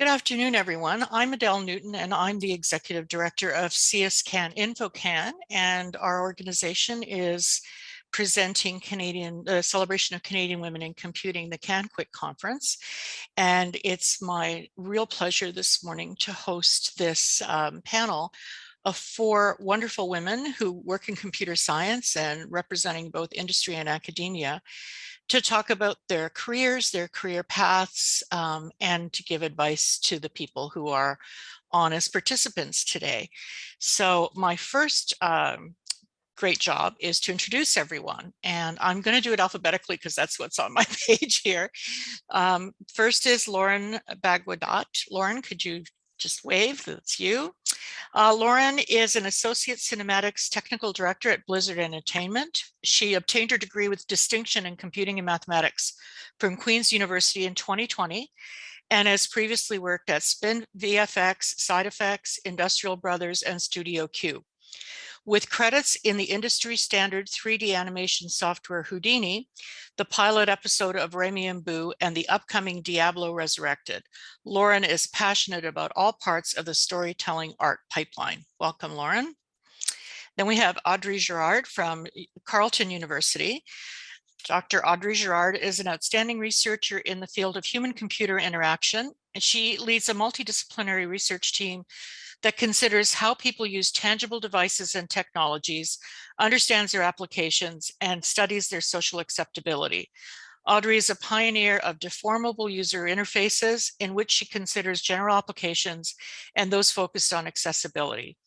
Good afternoon, everyone. I'm Adele Newton, and I'm the Executive Director of CAN-CWiC, and our organization is presenting the celebration of Canadian women in computing, the CAN-CWiC conference. And it's my real pleasure this morning to host this panel of 4 wonderful women who work in computer science and representing both industry and academia, to talk about their careers, their career paths, and to give advice to the people who are on as participants today. So my first great job is to introduce everyone, and I'm going to do it alphabetically because that's what's on my page here. First is Lauren Bhagwandat. Lauren, could you just wave? That's you. Lauren is an Associate Cinematics Technical Director at Blizzard Entertainment. She obtained her degree with distinction in computing and mathematics from Queen's University in 2020 and has previously worked at Spin VFX, Side Effects, Industrial Brothers, and Studio Q. With credits in the industry standard 3D animation software Houdini, the pilot episode of Remy and Boo, and the upcoming Diablo Resurrected, Lauren is passionate about all parts of the storytelling art pipeline. Welcome, Lauren. Then we have Audrey Gerard from Carleton University. Dr. Audrey Gerard is an outstanding researcher in the field of human-computer interaction, and she leads a multidisciplinary research team that considers how people use tangible devices and technologies, understands their applications, and studies their social acceptability. Audrey is a pioneer of deformable user interfaces, in which she considers general applications and those focused on accessibility.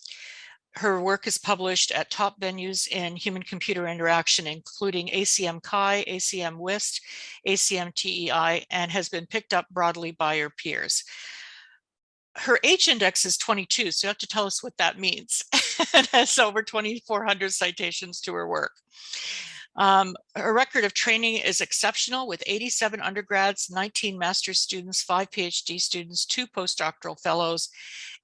Her work is published at top venues in human-computer interaction, including ACM-CHI, ACM-WIST, ACM-TEI, and has been picked up broadly by her peers. Her H-index is 22, so you have to tell us what that means. It has over 2,400 citations to her work. Her record of training is exceptional, with 87 undergrads, 19 master's students, 5 PhD students, 2 postdoctoral fellows,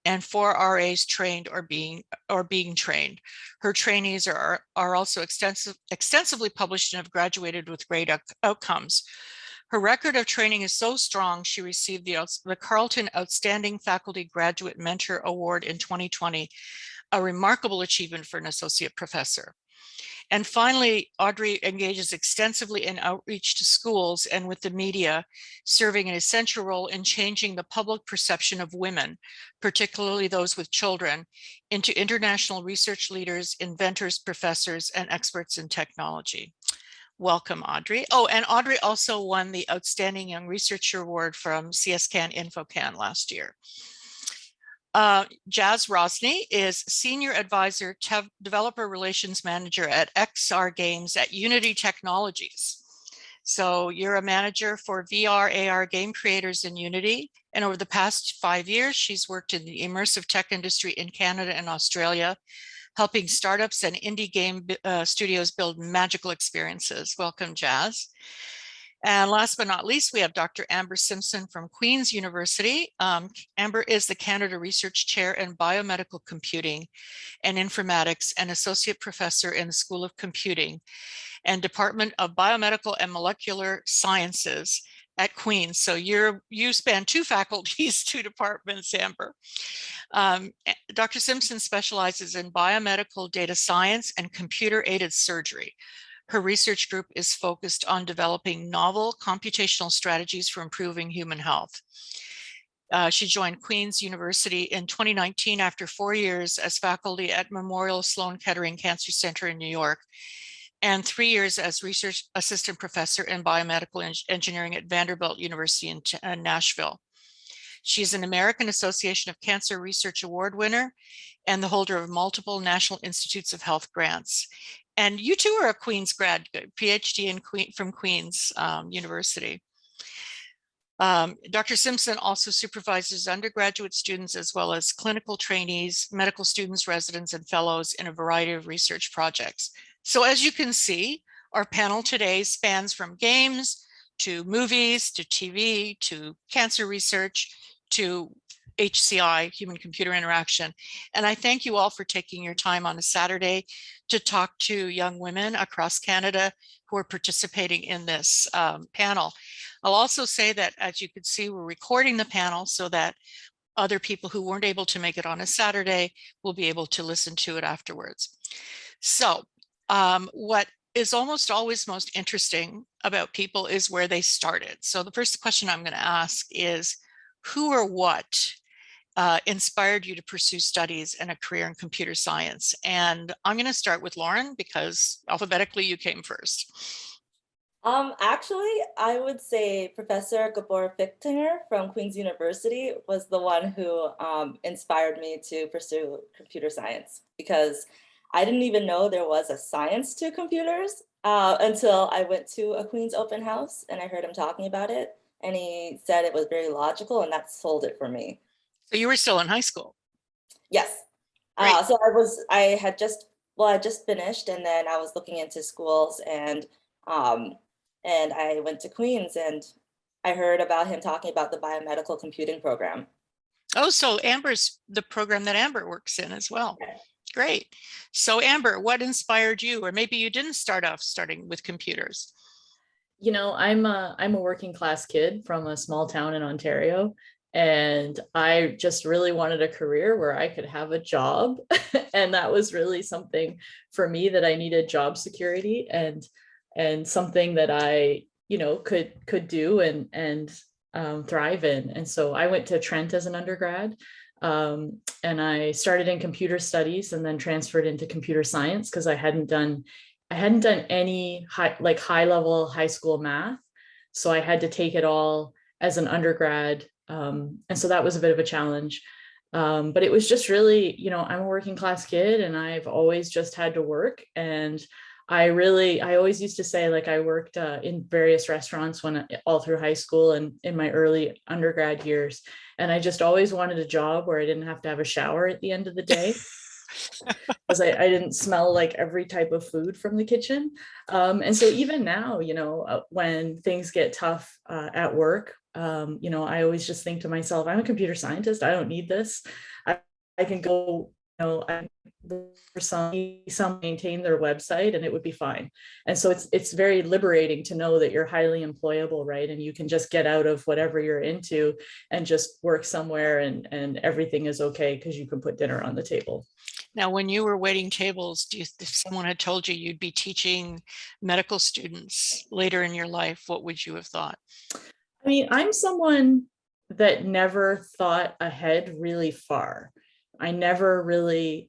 and 4 RAs trained or being trained. Her trainees are also extensively published and have graduated with great outcomes. Her record of training is so strong, she received the Carleton Outstanding Faculty Graduate Mentor Award in 2020, a remarkable achievement for an associate professor. And finally, Audrey engages extensively in outreach to schools and with the media, serving an essential role in changing the public perception of women, particularly those with children, into international research leaders, inventors, professors, and experts in technology. Welcome, Audrey. Oh, and Audrey also won the Outstanding Young Researcher Award from CSCAN-InfoCan last year. Jazz Rosny is Senior Advisor Developer Relations Manager at XR Games at Unity Technologies. So you're a manager for VR, AR game creators in Unity. And over the past 5 years, she's worked in the immersive tech industry in Canada and Australia, helping startups and indie game studios build magical experiences. Welcome, Jazz. And last but not least, we have Dr. Amber Simpson from Queen's University. Amber is the Canada Research Chair in Biomedical Computing and Informatics and Associate Professor in the School of Computing and Department of Biomedical and Molecular Sciences at Queen's. So you span 2 faculties, 2 departments, Amber. Dr. Simpson specializes in biomedical data science and computer-aided surgery. Her research group is focused on developing novel computational strategies for improving human health. She joined Queen's University in 2019 after 4 years as faculty at Memorial Sloan Kettering Cancer Center in New York, and 3 years as research assistant professor in biomedical engineering at Vanderbilt University in Nashville. She's an American Association of Cancer Research Award winner and the holder of multiple National Institutes of Health grants. And you too are a Queen's grad, PhD from Queen's University. Dr. Simpson also supervises undergraduate students as well as clinical trainees, medical students, residents, and fellows in a variety of research projects. So as you can see, our panel today spans from games to movies, to TV, to cancer research, to HCI, human computer interaction. And I thank you all for taking your time on a Saturday to talk to young women across Canada who are participating in this panel. I'll also say that, as you can see, we're recording the panel so that other people who weren't able to make it on a Saturday will be able to listen to it afterwards. So what is almost always most interesting about people is where they started. So the first question I'm going to ask is, who or what inspired you to pursue studies and a career in computer science? And I'm going to start with Lauren because alphabetically you came first. Actually, I would say Professor Gabor Fichtinger from Queen's University was the one who inspired me to pursue computer science, because I didn't even know there was a science to computers until I went to a Queen's open house and I heard him talking about it. And he said it was very logical, and that sold it for me. So you were still in high school? Yes. Great. So I just finished, and then I was looking into schools, and I went to Queen's, and I heard about him talking about the biomedical computing program. Oh, so Amber's the program that Amber works in as well. Okay. Great. So Amber, what inspired you? Or maybe you didn't start off starting with computers. You know, I'm a working class kid from a small town in Ontario, and I just really wanted a career where I could have a job. And that was really something for me, that I needed job security and something that I, you know, could do and thrive in. And so I went to Trent as an undergrad, and I started in computer studies and then transferred into computer science because I hadn't done any high level high school math. So I had to take it all as an undergrad. And so that was a bit of a challenge. But it was just really, you know, I'm a working class kid and I've always just had to work. And I always used to say, like, I worked in various restaurants all through high school and in my early undergrad years. And I just always wanted a job where I didn't have to have a shower at the end of the day. Because I didn't smell like every type of food from the kitchen. And so even now, you know, when things get tough at work, you know, I always just think to myself, I'm a computer scientist. I don't need this. I can go, you know, for some maintain their website and it would be fine. And so it's very liberating to know that you're highly employable, right? And you can just get out of whatever you're into and just work somewhere and everything is okay because you can put dinner on the table. Now, when you were waiting tables, if someone had told you you'd be teaching medical students later in your life, what would you have thought? I mean, I'm someone that never thought ahead really far. I never really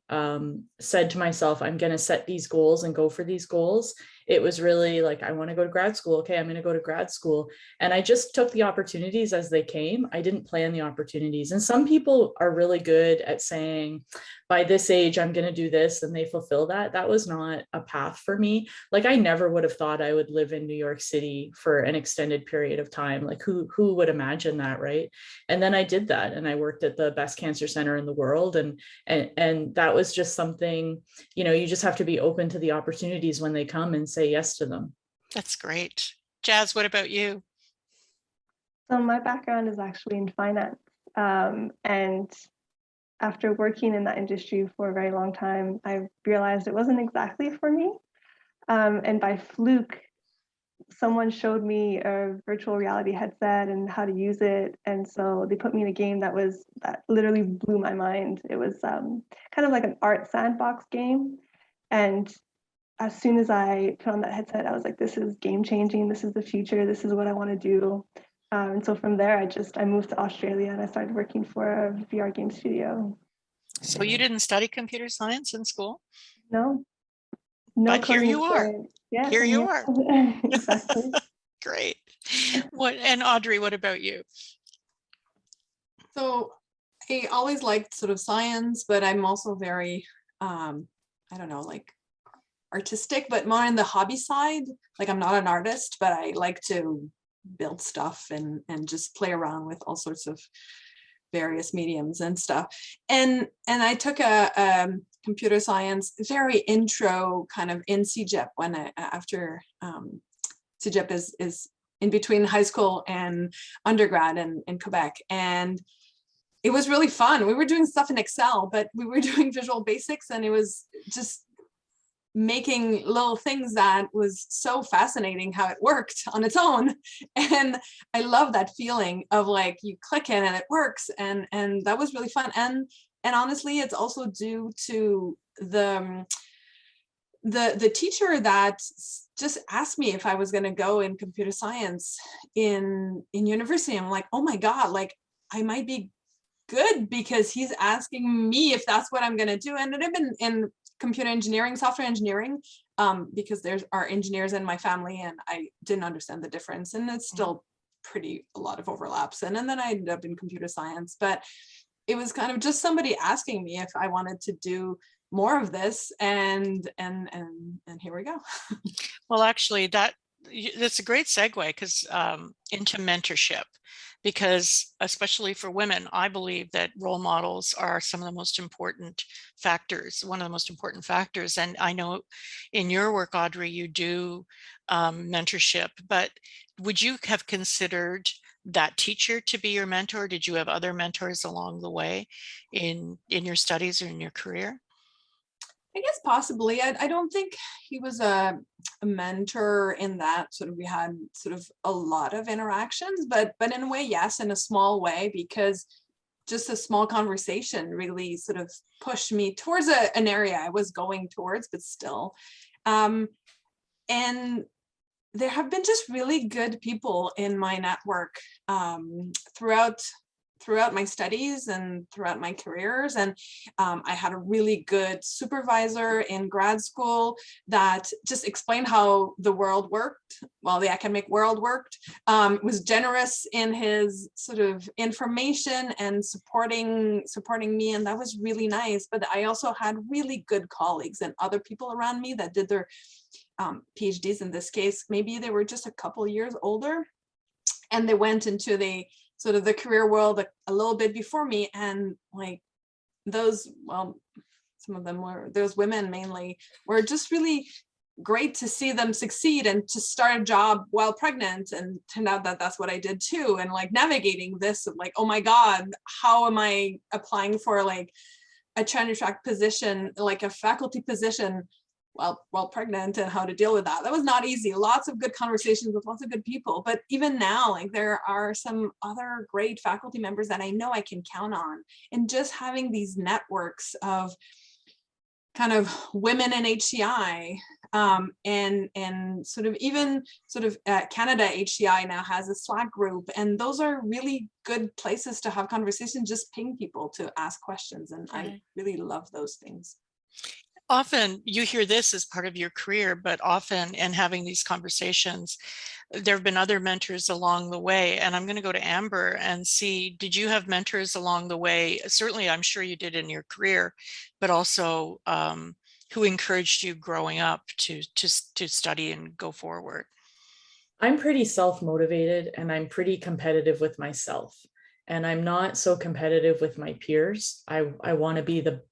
said to myself, I'm going to set these goals and go for these goals. It was really like, I want to go to grad school. Okay, I'm going to go to grad school. And I just took the opportunities as they came. I didn't plan the opportunities. And some people are really good at saying, by this age, I'm going to do this, and they fulfill that. That was not a path for me. Like, I never would have thought I would live in New York City for an extended period of time. Like, who would imagine that, right? And then I did that, and I worked at the best cancer center in the world. And that was just something, you know, you just have to be open to the opportunities when they come and say yes to them. That's great. Jazz, what about you? So my background is actually in finance. And after working in that industry for a very long time, I realized it wasn't exactly for me. And by fluke, someone showed me a virtual reality headset and how to use it. And so they put me in a game that literally blew my mind. It was kind of like an art sandbox game. And as soon as I put on that headset, I was like, this is game changing. This is the future. This is what I want to do. And so from there, I moved to Australia and I started working for a VR game studio. So you didn't study computer science in school? No. But here you are. Yes, here you are. Exactly. Great. And Audrey, what about you? So I always liked sort of science, but I'm also very, I don't know, like artistic, but more in the hobby side. Like, I'm not an artist, but I like to build stuff and just play around with all sorts of various mediums and stuff. And I took a computer science, very intro kind of in CEGEP after CEGEP is in between high school and undergrad in Quebec. And it was really fun. We were doing stuff in Excel, but we were doing Visual Basics, and it was just making little things that was so fascinating how it worked on its own. And I love that feeling of like you click in and it works, and that was really fun. And honestly, it's also due to the teacher that just asked me if I was going to go in computer science in university. I'm like, oh my God, like I might be good because he's asking me if that's what I'm going to do. And it had been in computer engineering, software engineering, because there are engineers in my family, and I didn't understand the difference. And it's still a lot of overlaps. And then I ended up in computer science, but it was kind of just somebody asking me if I wanted to do more of this, and here we go. Well, actually, that's a great segue because into mentorship, because especially for women, I believe that role models are some of the most important factors, one of the most important factors. And I know in your work, Audrey, you do mentorship, but would you have considered that teacher to be your mentor? Did you have other mentors along the way in your studies or in your career? I guess possibly. I don't think he was a mentor in that sort of we had sort of a lot of interactions, but in a way, yes, in a small way, because just a small conversation really sort of pushed me towards an area I was going towards, but still. And there have been just really good people in my network throughout my studies and throughout my careers. And I had a really good supervisor in grad school that just explained how the world worked, well, the academic world worked, was generous in his sort of information and supporting me. And that was really nice. But I also had really good colleagues and other people around me that did their PhDs in this case. Maybe they were just a couple years older, and they went into the sort of the career world a little bit before me. And like those, well, some of them were, those women mainly, were just really great to see them succeed and to start a job while pregnant. And turned out that that's what I did too. And like navigating this of like, oh my God, how am I applying for like a tenure track position, like a faculty position while pregnant, and how to deal with that. That was not easy. Lots of good conversations with lots of good people. But even now, like there are some other great faculty members that I know I can count on. And just having these networks of kind of women in HCI, and sort of even sort of Canada HCI now has a Slack group, and those are really good places to have conversations, just ping people to ask questions. And I really love those things. Often you hear this as part of your career, but often in having these conversations, there have been other mentors along the way. And I'm going to go to Amber and see, did you have mentors along the way? Certainly, I'm sure you did in your career, but also who encouraged you growing up to study and go forward? I'm pretty self-motivated, and I'm pretty competitive with myself. And I'm not so competitive with my peers. I want to be the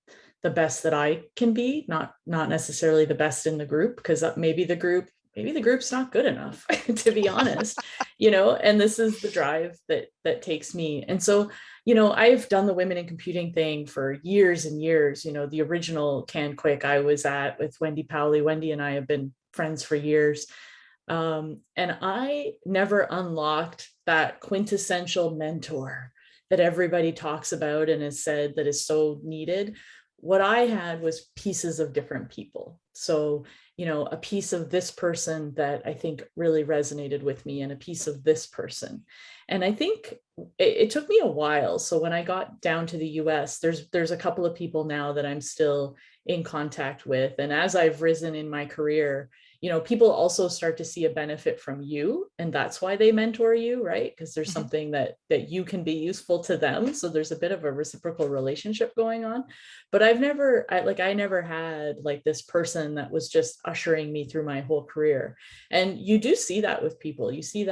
best that I can be, not necessarily the best in the group, because maybe the group's not good enough, to be honest, and this is the drive that takes me. And so, I've done the Women in Computing thing for years and years. The original CAN-CWiC I was at with Wendy Powley. Wendy and I have been friends for years. And I never unlocked that quintessential mentor that everybody talks about and has said that is so needed. What I had was pieces of different people. So, a piece of this person that I think really resonated with me, and a piece of this person. And I think it took me a while. So when I got down to the US, there's a couple of people now that I'm still in contact with. And as I've risen in my career, people also start to see a benefit from you, and that's why they mentor you, right? Because there's something that you can be useful to them. So there's a bit of a reciprocal relationship going on. But I never had like this person that was just ushering me through my whole career. And you do see that with people. I see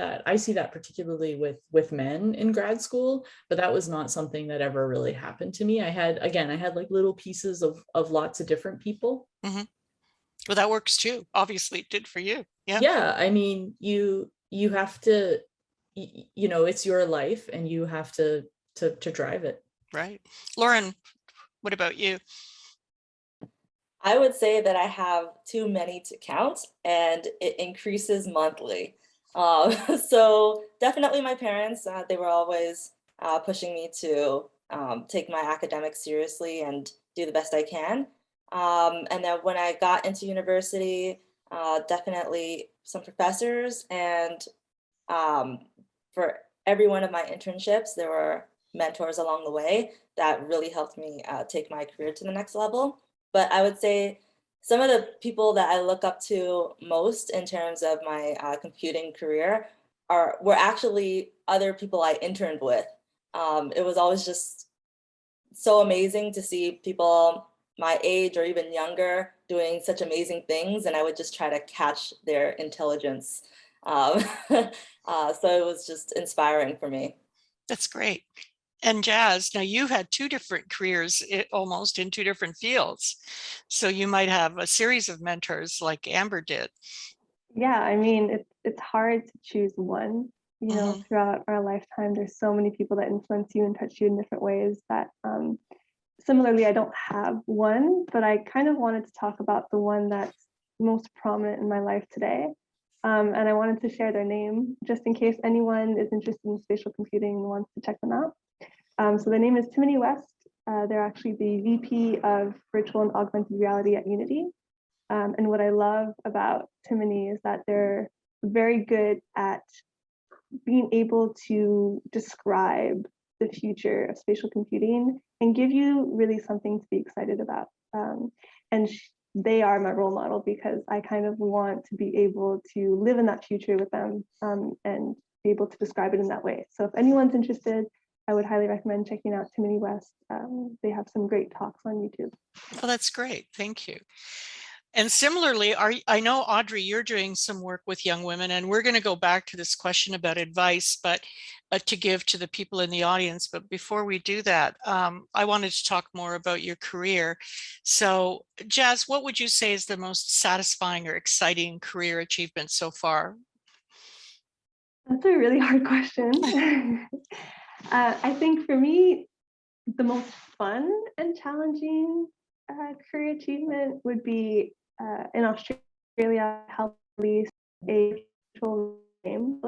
that particularly with men in grad school, but that was not something that ever really happened to me. I had like little pieces of lots of different people. Mm-hmm. Well, that works too. Obviously it did for you. Yeah. I mean, you have to, it's your life, and you have to drive it. Right. Lauren, what about you? I would say that I have too many to count, and it increases monthly. So definitely my parents, they were always pushing me to take my academics seriously and do the best I can. And then when I got into university, definitely some professors, and for every one of my internships, there were mentors along the way that really helped me take my career to the next level. But I would say some of the people that I look up to most in terms of my computing career were actually other people I interned with. It was always just so amazing to see people my age or even younger doing such amazing things, and I would just try to catch their intelligence. So it was just inspiring for me. That's great. And Jazz, now you had two different careers almost in two different fields. So you might have a series of mentors like Amber did. Yeah, I mean, it's hard to choose one. You know, throughout our lifetime, there's so many people that influence you and touch you in different ways that similarly, I don't have one, but I kind of wanted to talk about the one that's most prominent in my life today. And I wanted to share their name just in case anyone is interested in spatial computing and wants to check them out. So their name is Timony West. They're actually the VP of Virtual and Augmented Reality at Unity. And what I love about Timony is that they're very good at being able to describe the future of spatial computing and give you really something to be excited about. And they are my role model because I kind of want to be able to live in that future with them and be able to describe it in that way. So if anyone's interested, I would highly recommend checking out Timony West. They have some great talks on YouTube. Oh, that's great. Thank you. And similarly, I know, Audrey, you're doing some work with young women, and we're going to go back to this question about advice, but to give to the people in the audience. But before we do that, I wanted to talk more about your career. So Jazz, what would you say is the most satisfying or exciting career achievement so far? That's a really hard question. I think for me, the most fun and challenging career achievement would be in Australia, helped release a virtual game.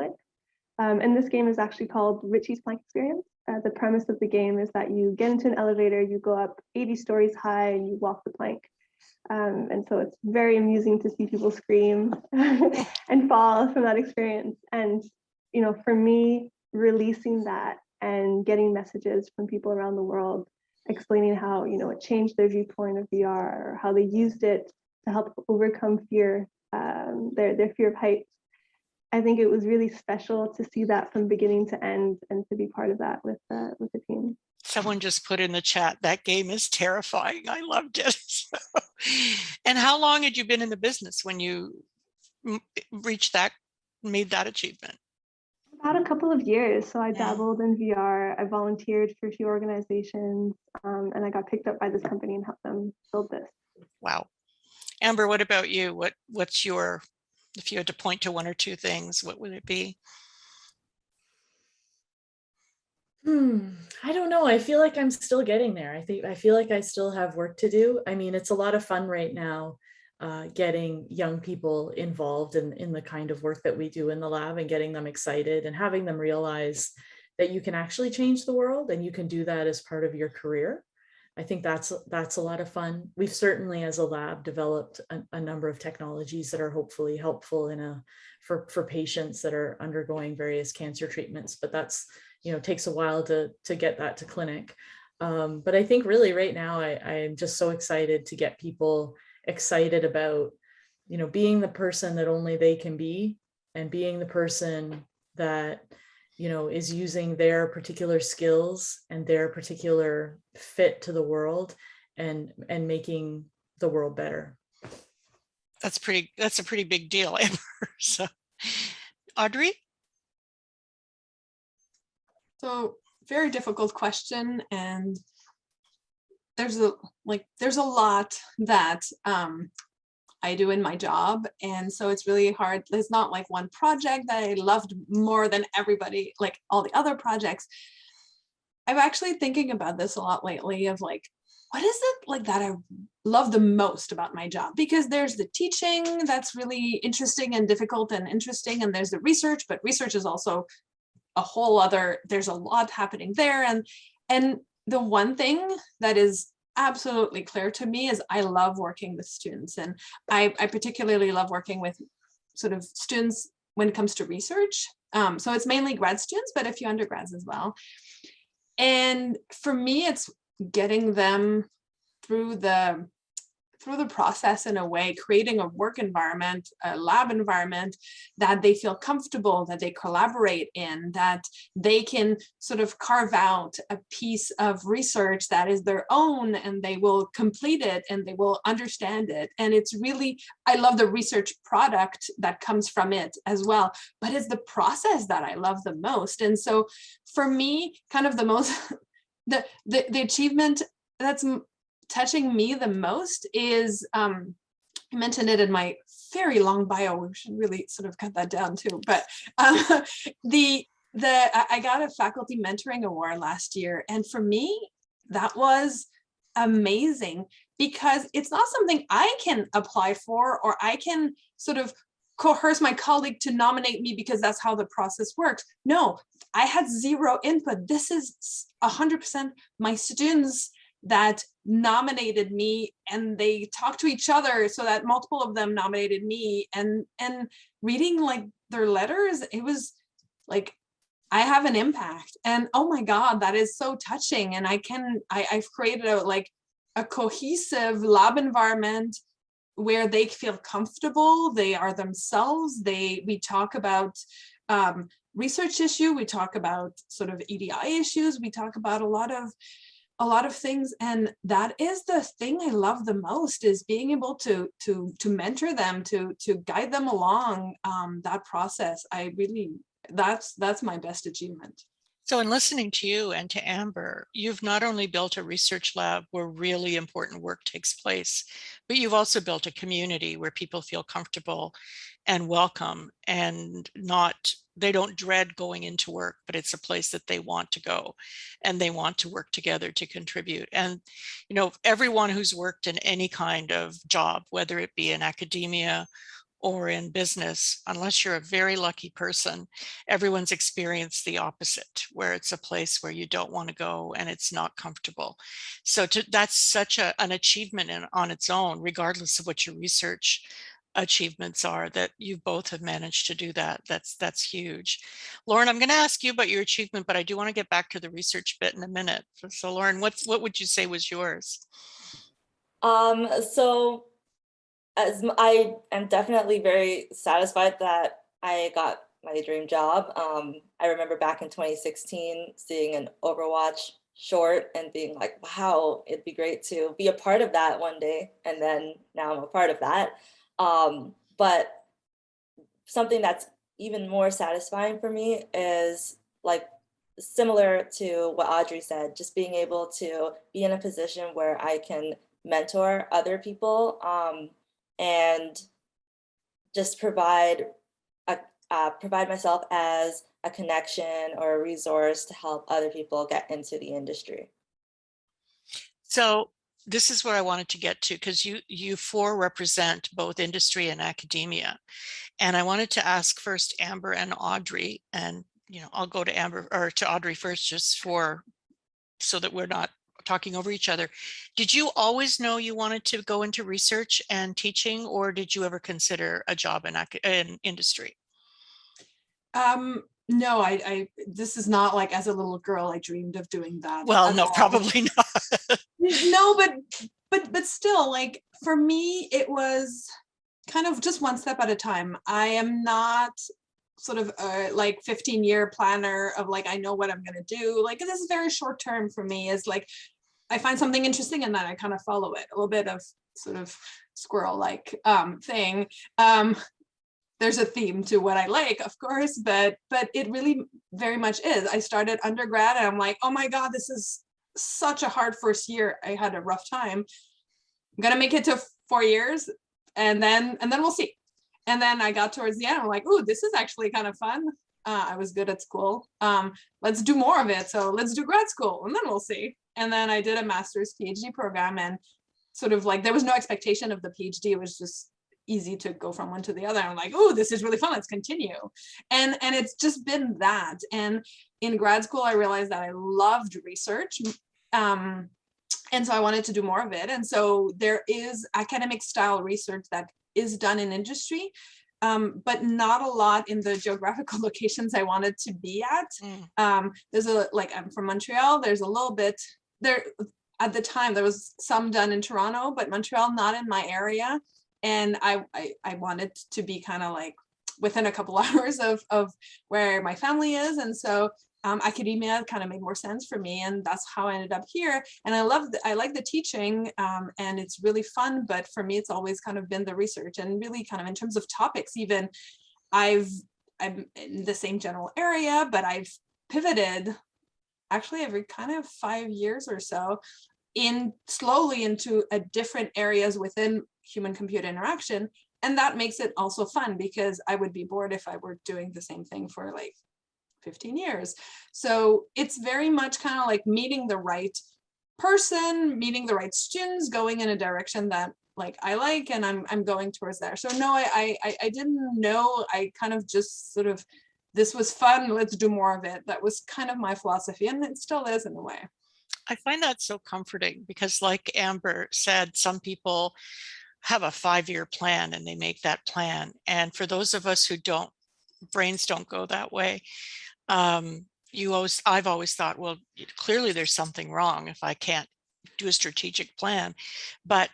And this game is actually called Richie's Plank Experience. The premise of the game is that you get into an elevator, you go up 80 stories high, and you walk the plank. And so it's very amusing to see people scream and fall from that experience. And you know, for me, releasing that and getting messages from people around the world explaining how, you know, it changed their viewpoint of VR or how they used it to help overcome fear, their fear of heights. I think it was really special to see that from beginning to end and to be part of that with the team. Someone just put in the chat, that game is terrifying. I loved it. And how long had you been in the business when you made that achievement? About a couple of years. So I dabbled in VR. I volunteered for a few organizations, and I got picked up by this company and helped them build this. Wow. Amber, what about you? What's your, if you had to point to one or two things, what would it be? I don't know. I feel like I'm still getting there. I feel like I still have work to do. I mean, it's a lot of fun right now, getting young people involved in the kind of work that we do in the lab and getting them excited and having them realize that you can actually change the world and you can do that as part of your career. I think that's a lot of fun. We've certainly, as a lab, developed a number of technologies that are hopefully helpful for patients that are undergoing various cancer treatments, but that's, you know, takes a while to get that to clinic. But I think really right now, I'm just so excited to get people excited about, you know, being the person that only they can be and being the person that, you know, is using their particular skills and their particular fit to the world and making the world better. That's a pretty big deal, Amber. So, Audrey? So very difficult question, and there's a lot that I do in my job, and so it's really hard. There's not like one project that I loved more than everybody, like all the other projects. I'm actually thinking about this a lot lately of like, what is it like that I love the most about my job? Because there's the teaching that's really interesting and difficult and interesting, and there's the research, but research is also a whole other, there's a lot happening there. And the one thing that is absolutely clear to me is I love working with students, and I particularly love working with sort of students when it comes to research. So it's mainly grad students, but a few undergrads as well. And for me, it's getting them through the process in a way, creating a work environment, a lab environment that they feel comfortable, that they collaborate in, that they can sort of carve out a piece of research that is their own, and they will complete it and they will understand it. And it's really, I love the research product that comes from it as well, but it's the process that I love the most. And so for me, kind of the most, the achievement that's touching me the most is, I mentioned it in my very long bio, we should really sort of cut that down too, but I got a faculty mentoring award last year. And for me, that was amazing, because it's not something I can apply for, or I can sort of coerce my colleague to nominate me because that's how the process works. No, I had zero input. This is 100% my students that nominated me, and they talked to each other so that multiple of them nominated me, and reading like their letters, it was like, I have an impact, and oh my God, that is so touching. And I've created a cohesive lab environment where they feel comfortable, they are themselves, we talk about research issue, we talk about sort of EDI issues, we talk about a lot of things. And that is the thing I love the most, is being able to mentor them, to guide them along that process. That's my best achievement. So in listening to you and to Amber, you've not only built a research lab where really important work takes place, but you've also built a community where people feel comfortable and welcome, and they don't dread going into work, but it's a place that they want to go, and they want to work together to contribute. And, you know, everyone who's worked in any kind of job, whether it be in academia or in business, unless you're a very lucky person, everyone's experienced the opposite, where it's a place where you don't want to go and it's not comfortable. So that's such an achievement on its own, regardless of what your research achievements are, that you both have managed to do that. That's huge. Lauren, I'm going to ask you about your achievement, but I do want to get back to the research bit in a minute. So Lauren, what would you say was yours? So as I am definitely very satisfied that I got my dream job. I remember back in 2016 seeing an Overwatch short and being like, wow, it'd be great to be a part of that one day. And then now I'm a part of that. But something that's even more satisfying for me is like similar to what Audrey said, just being able to be in a position where I can mentor other people and just provide myself as a connection or a resource to help other people get into the industry. So this is what I wanted to get to, because you four represent both industry and academia. And I wanted to ask first Amber and Audrey, and I'll go to Amber or to Audrey first, just so that we're not talking over each other. Did you always know you wanted to go into research and teaching, or did you ever consider a job in industry? No, this is not like as a little girl I dreamed of doing that. Well, no, probably not. No, but still, like for me, it was kind of just one step at a time. I am not sort of like 15-year planner of like, I know what I'm going to do. Like this is very short term for me, is like, I find something interesting and then I kind of follow it. A little bit of sort of squirrel-like thing. There's a theme to what I like, of course, but it really very much is. I started undergrad and I'm like, oh my God, this is such a hard first year. I had a rough time. I'm gonna make it to 4 years and then we'll see. And then I got towards the end, I'm like, ooh, this is actually kind of fun. I was good at school. Let's do more of it. So let's do grad school and then we'll see. And then I did a master's PhD program, and sort of like there was no expectation of the PhD. It was just easy to go from one to the other. I'm like, oh, this is really fun. Let's continue. And it's just been that. And in grad school, I realized that I loved research. And so I wanted to do more of it. And so there is academic style research that is done in industry, but not a lot in the geographical locations I wanted to be at. There's I'm from Montreal, there's a little bit there. At the time, there was some done in Toronto, but Montreal, not in my area. And I wanted to be kind of like within a couple hours of where my family is. And so academia kind of made more sense for me, and that's how I ended up here. And I like the teaching, and it's really fun. But for me, it's always kind of been the research, and really kind of in terms of topics. Even I'm in the same general area, but I've pivoted actually every kind of 5 years or so, slowly into different areas within human-computer interaction, and that makes it also fun because I would be bored if I were doing the same thing for like 15 years. So it's very much kind of like meeting the right person, meeting the right students, going in a direction that like I like, and I'm going towards there. So no, I didn't know. I kind of just sort of, this was fun, let's do more of it. That was kind of my philosophy, and it still is in a way. I find that so comforting because, like Amber said, some people have a 5-year plan and they make that plan. And for those of us who brains don't go that way, I've always thought, well, clearly there's something wrong if I can't do a strategic plan. But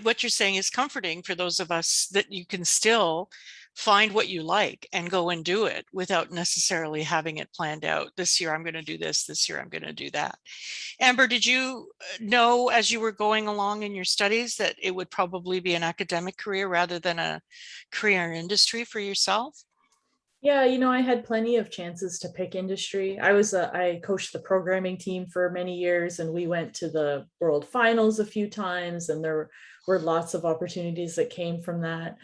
what you're saying is comforting for those of us that you can still find what you like and go and do it without necessarily having it planned out. This year I'm going to do this year I'm going to do that. Amber, did you know as you were going along in your studies that it would probably be an academic career rather than a career in industry for yourself? Yeah, I had plenty of chances to pick industry. I coached the programming team for many years, and we went to the world finals a few times, and there were lots of opportunities that came from that.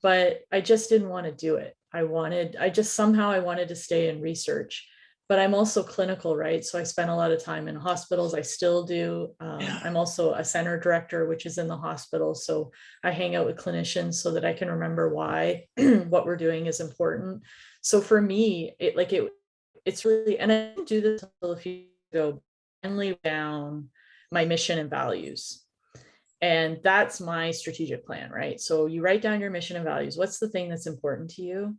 But I just didn't want to do it. I wanted to stay in research, but I'm also clinical, right? So I spent a lot of time in hospitals. I still do. I'm also a center director, which is in the hospital. So I hang out with clinicians so that I can remember why what we're doing is important. So for me, it's really, and I didn't do this until a few ago, finally down my mission and values. And that's my strategic plan, right? So you write down your mission and values. What's the thing that's important to you?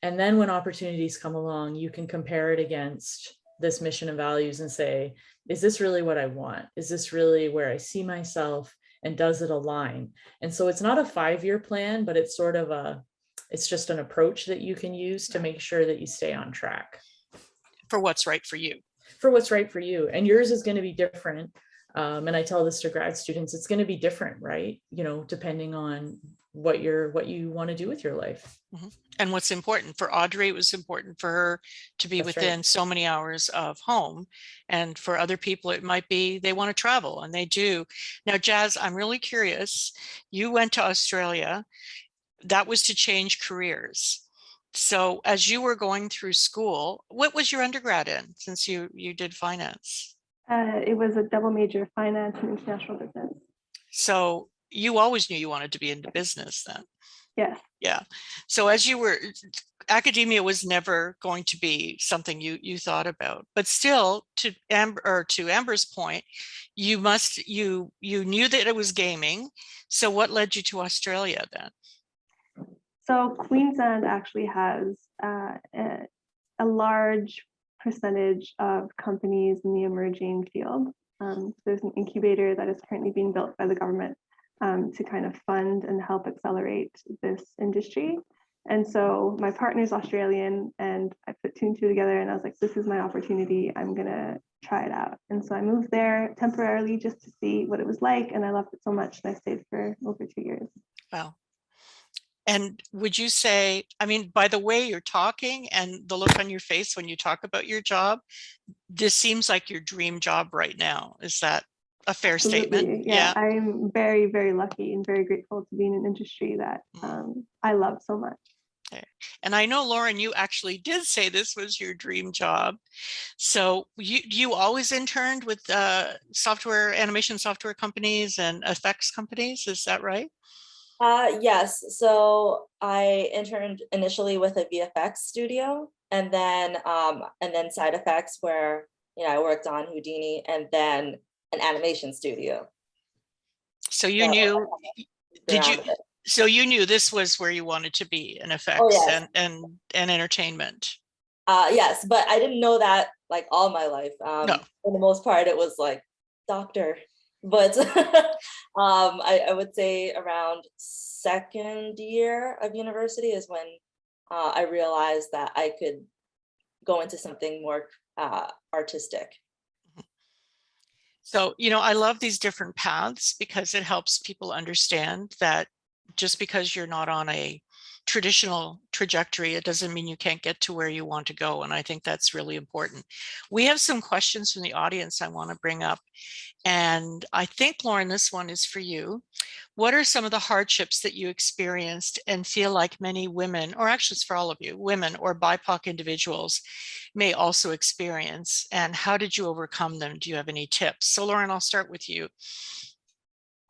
And then when opportunities come along, you can compare it against this mission and values and say, is this really what I want? Is this really where I see myself? And does it align? And so it's not a 5-year plan, but it's sort of it's just an approach that you can use to make sure that you stay on track. For what's right for you. For what's right for you. And yours is going to be different. And I tell this to grad students, it's going to be different, right? Depending on what you want to do with your life. Mm-hmm. And what's important for Audrey, it was important for her to be within so many hours of home. And for other people, it might be they want to travel, and they do. Now, Jazz, I'm really curious. You went to Australia. That was to change careers. So as you were going through school, what was your undergrad in, since you did finance? It was a double major, finance and international business. So you always knew you wanted to be into business then? Yes. Yeah. So as you were, academia was never going to be something you thought about, but still, to Amber's point, you knew that it was gaming. So what led you to Australia then? So Queensland actually has a large percentage of companies in the emerging field. There's an incubator that is currently being built by the government to kind of fund and help accelerate this industry. And so my partner's Australian, and I put 2 and 2 together, and I was like, this is my opportunity. I'm gonna try it out. And so I moved there temporarily just to see what it was like, and I loved it so much that I stayed for over 2 years. Wow. And would you say, I mean, by the way you're talking and the look on your face when you talk about your job, this seems like your dream job right now. Is that a fair Absolutely. statement? Yeah, I'm very, very lucky and very grateful to be in an industry that I love so much. Okay. And I know, Lauren, you actually did say this was your dream job. So you always interned with software, animation software companies and effects companies, is that right? Yes. So I interned initially with a VFX studio, and then side effects where I worked on Houdini, and then an animation studio. So you So knew, did you, around it. so you knew this was where you wanted to be in Oh effects yes. and entertainment. Yes, but I didn't know that like all my life. No. For the most part, it was like doctor. But I would say around second year of university is when I realized that I could go into something more artistic. So, I love these different paths because it helps people understand that just because you're not on a traditional trajectory, it doesn't mean you can't get to where you want to go. And I think that's really important. We have some questions from the audience I want to bring up. And I think, Lauren, this one is for you. What are some of the hardships that you experienced and feel like many women, or actually it's for all of you, women or BIPOC individuals may also experience, and how did you overcome them? Do you have any tips? So Lauren, I'll start with you.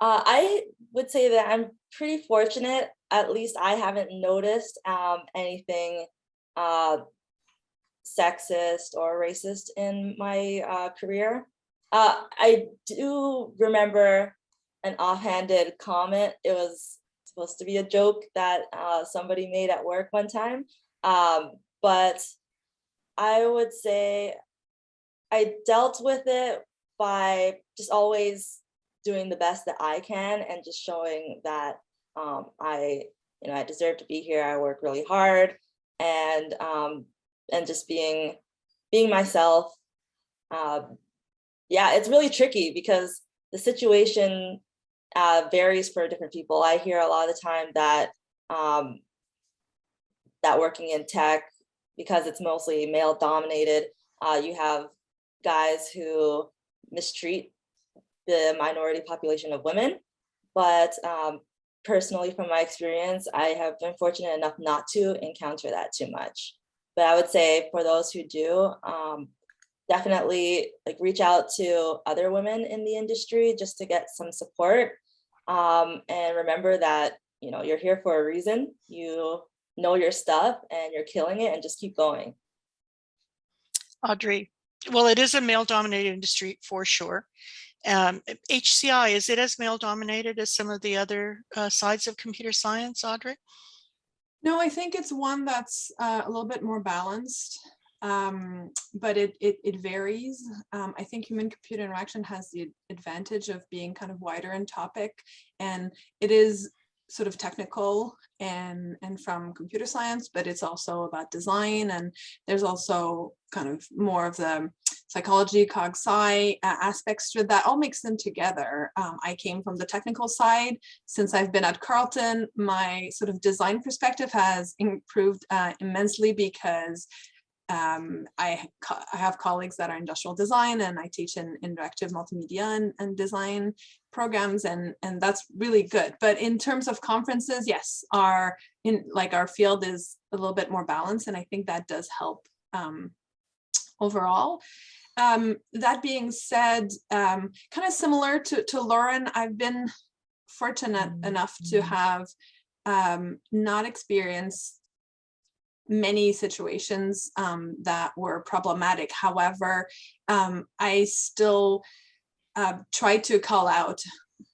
I would say that I'm pretty fortunate. At least I haven't noticed anything sexist or racist in my career. I do remember an offhanded comment. It was supposed to be a joke that somebody made at work one time. But I would say I dealt with it by just always doing the best that I can and just showing that I deserve to be here. I work really hard, and just being myself. Yeah, it's really tricky because the situation varies for different people. I hear a lot of the time that that working in tech, because it's mostly male dominated, you have guys who mistreat the minority population of women. But personally, from my experience, I have been fortunate enough not to encounter that too much. But I would say for those who do, definitely reach out to other women in the industry just to get some support. And remember that, you're here for a reason. You know your stuff and you're killing it, and just keep going. Audrey, well, it is a male dominated industry for sure. HCI, is it as male dominated as some of the other sides of computer science, Audrey? No, I think it's one that's a little bit more balanced, but it varies. I think human-computer interaction has the advantage of being kind of wider in topic, and it is sort of technical and from computer science, but it's also about design, and there's also kind of more of the psychology, cog-sci aspects to it that all mix them together. I came from the technical side. Since I've been at Carleton, my sort of design perspective has improved immensely because I have colleagues that are industrial design, and I teach in interactive multimedia and design programs, and that's really good. But in terms of conferences, yes, our field is a little bit more balanced, and I think that does help overall. That being said, kind of similar to Lauren, I've been fortunate enough to have not experienced many situations that were problematic. However, I still try to call out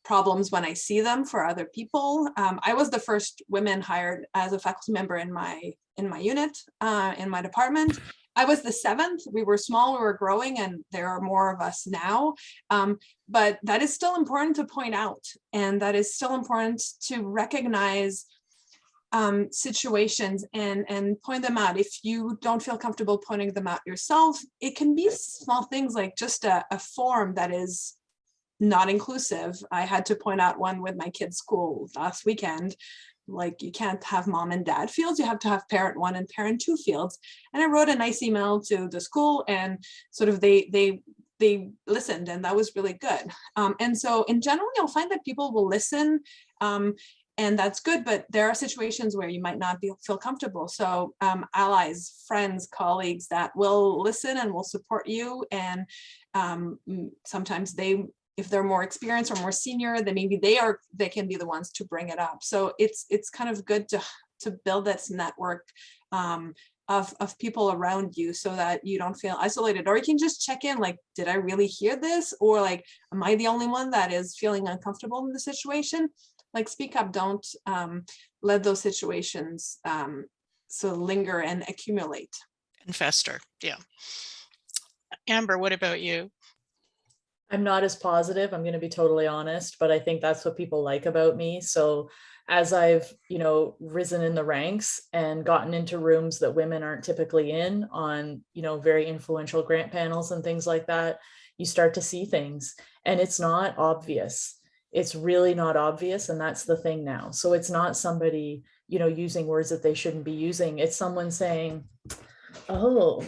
problems when I see them for other people. I was the first woman hired as a faculty member in my unit, in my department. I was the seventh. We were small, we were growing, and there are more of us now. But that is still important to point out, and that is still important to recognize situations and point them out. If you don't feel comfortable pointing them out yourself, it can be small things like just a form that is not inclusive. I had to point out one with my kids' school last weekend. Like, you can't have mom and dad fields, you have to have parent 1 and parent 2 fields. And I wrote a nice email to the school, and sort of they listened, and that was really good. And so in general, you'll find that people will listen. and that's good, but there are situations where you might not feel comfortable. So allies, friends, colleagues that will listen and will support you. And sometimes if they're more experienced or more senior, then maybe they can be the ones to bring it up. So it's kind of good to build this network of people around you so that you don't feel isolated, or you can just check in, like, did I really hear this? Or like, am I the only one that is feeling uncomfortable in the situation? Like, speak up, don't let those situations so linger and accumulate. And fester, yeah. Amber, what about you? I'm not as positive, I'm going to be totally honest, but I think that's what people like about me. So as I've, risen in the ranks and gotten into rooms that women aren't typically in on, very influential grant panels and things like that, you start to see things, and it's not obvious. It's really not obvious. And that's the thing now. So it's not somebody, using words that they shouldn't be using. It's someone saying, oh,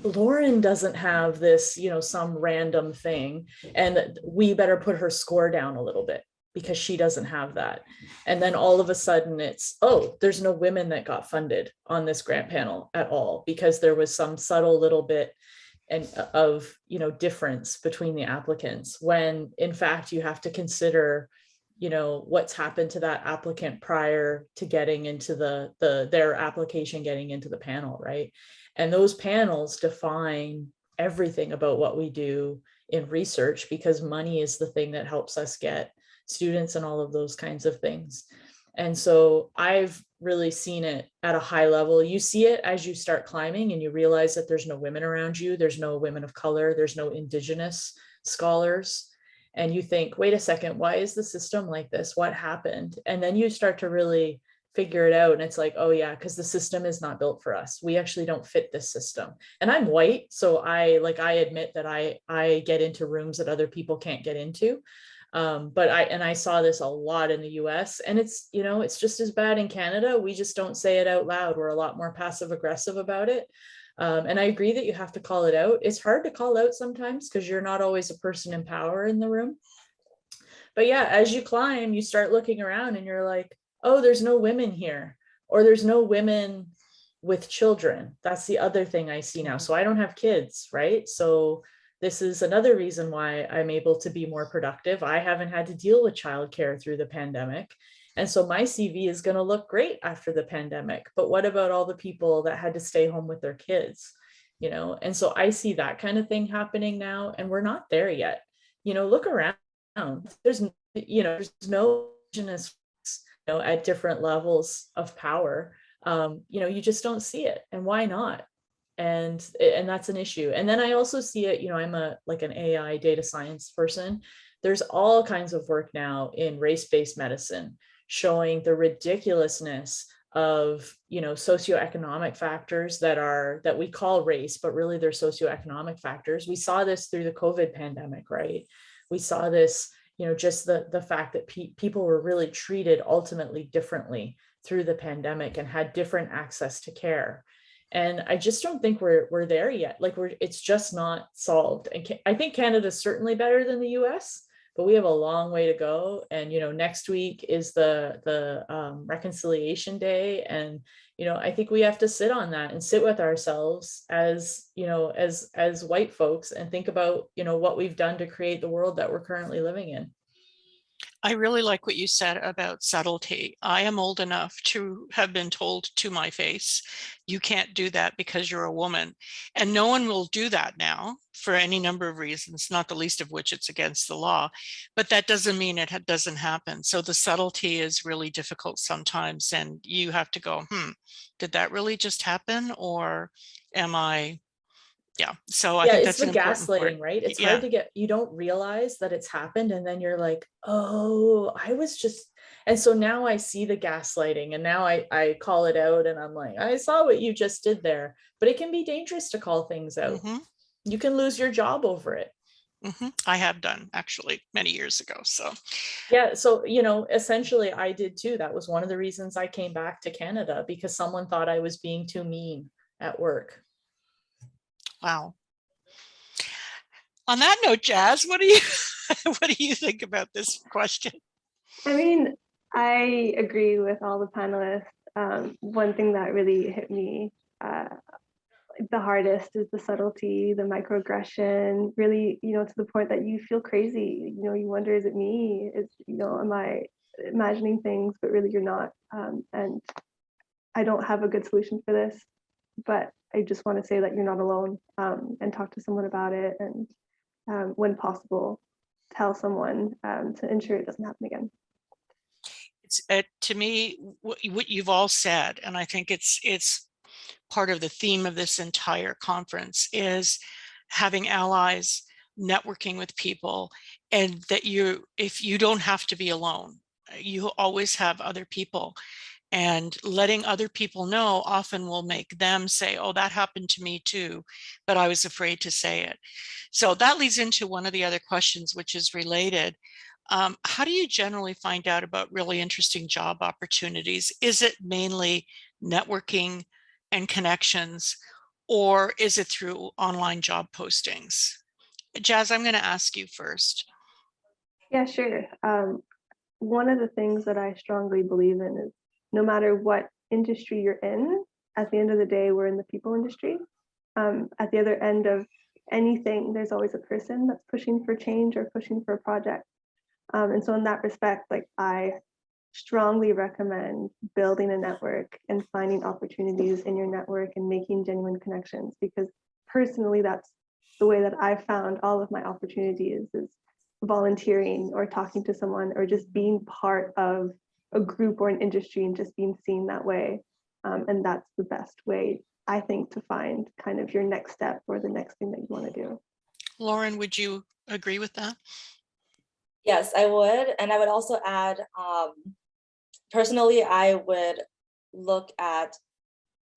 Lauren doesn't have this, some random thing, and we better put her score down a little bit because she doesn't have that. And then all of a sudden it's, oh, there's no women that got funded on this grant panel at all, because there was some subtle little bit of difference between the applicants, when in fact you have to consider what's happened to that applicant prior to getting into their application getting into the panel, right? And those panels define everything about what we do in research, because money is the thing that helps us get students and all of those kinds of things. And so I've really seen it at a high level. You see it as you start climbing and you realize that there's no women around you. There's no women of color. There's no Indigenous scholars. And you think, wait a second, why is the system like this? What happened? And then you start to really figure it out. And it's like, oh yeah, because the system is not built for us. We actually don't fit this system. And I'm white, so I admit that I get into rooms that other people can't get into. But I saw this a lot in the US, and it's just as bad in Canada. We just don't say it out loud. We're a lot more passive aggressive about it. And I agree that you have to call it out. It's hard to call out sometimes because you're not always a person in power in the room. But yeah, as you climb, you start looking around and you're like, oh, there's no women here, or there's no women with children. That's the other thing I see now. So I don't have kids, right? So this is another reason why I'm able to be more productive. I haven't had to deal with childcare through the pandemic. And so my CV is going to look great after the pandemic. But what about all the people that had to stay home with their kids? And so I see that kind of thing happening now, and we're not there yet. Look around. There's no Indigenous, at different levels of power. You just don't see it. And why not? And that's an issue. And then I also see it, I'm an AI data science person. There's all kinds of work now in race-based medicine showing the ridiculousness of, socioeconomic factors that we call race, but really they're socioeconomic factors. We saw this through the COVID pandemic, right? We saw this, just the fact that people were really treated ultimately differently through the pandemic and had different access to care. And I just don't think we're there yet. It's just not solved. And I think Canada's certainly better than the US, but we have a long way to go. And, next week is the Reconciliation Day. And, I think we have to sit on that and sit with ourselves as white folks and think about, what we've done to create the world that we're currently living in. I really like what you said about subtlety. I am old enough to have been told to my face, you can't do that because you're a woman. And no one will do that now for any number of reasons, not the least of which it's against the law. But that doesn't mean it doesn't happen. So the subtlety is really difficult sometimes. And you have to go, did that really just happen? Or am I? Yeah. So I think that's it's the an important gaslighting, part. right? It's hard to get, you don't realize that it's happened. And then you're like, oh, I was just, and so now I see the gaslighting, and now I call it out, and I'm like, I saw what you just did there. But it can be dangerous to call things out. You can lose your job over it. I have done, actually, many years ago. So yeah, so essentially I did too. That was one of the reasons I came back to Canada, because someone thought I was being too mean at work. wow. On that note, Jazz, what do you think about this question? I mean, I agree with all the panelists. One thing that really hit me the hardest is the subtlety, the microaggression, really, to the point that you feel crazy. You wonder, is it me? Am I imagining things, but really you're not. And I don't have a good solution for this, but I just want to say that you're not alone, and talk to someone about it. And when possible, tell someone to ensure it doesn't happen again. It's to me, what you've all said, and I think it's part of the theme of this entire conference, is having allies, networking with people, and that if you don't have to be alone, you always have other people, and letting other people know often will make them say, oh, that happened to me too, but I was afraid to say it. So that leads into one of the other questions, which is related. How do you generally find out about really interesting job opportunities? Is it mainly networking and connections, or is it through online job postings? Jazz, I'm going to ask you first. Yeah, sure. One of the things that I strongly believe in is no matter what industry you're in, at the end of the day, we're in the people industry. At the other end of anything, there's always a person that's pushing for change or pushing for a project. And so in that respect, like, I strongly recommend building a network and finding opportunities in your network and making genuine connections, because personally, that's the way that I've found all of my opportunities, is volunteering or talking to someone or just being part of a group or an industry and just being seen that way. And that's the best way, I think, to find kind of your next step or the next thing that you want to do. Lauren, would you agree with that? Yes, I would. And I would also add, personally, I would look at